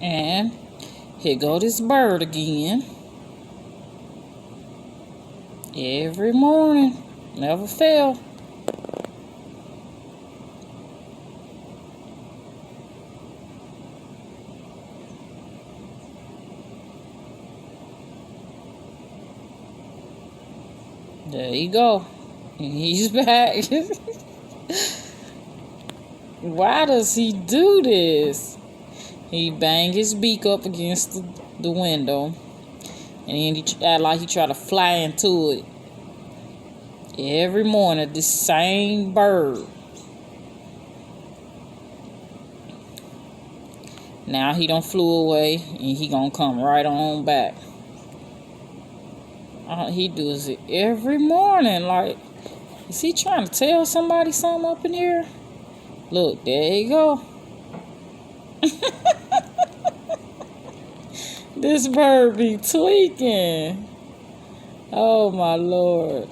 And here go this bird again. Every morning. Never fail. There you go. He's back. Why does he do this? He bang his beak up against the window, and then he act like he try to fly into it. Every morning, this same bird. Now he done flew away, and he gonna come right on back. He does it every morning. Like, is he trying to tell somebody something up in here? Look, there you go. This bird be tweaking. Oh my Lord.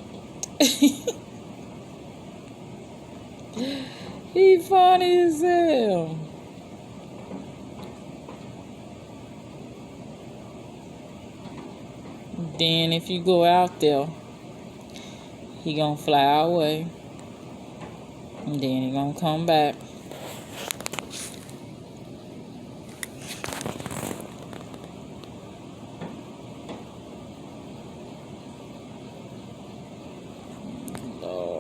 He funny as hell. Then if you go out there, he gonna fly away. And then he gonna come back.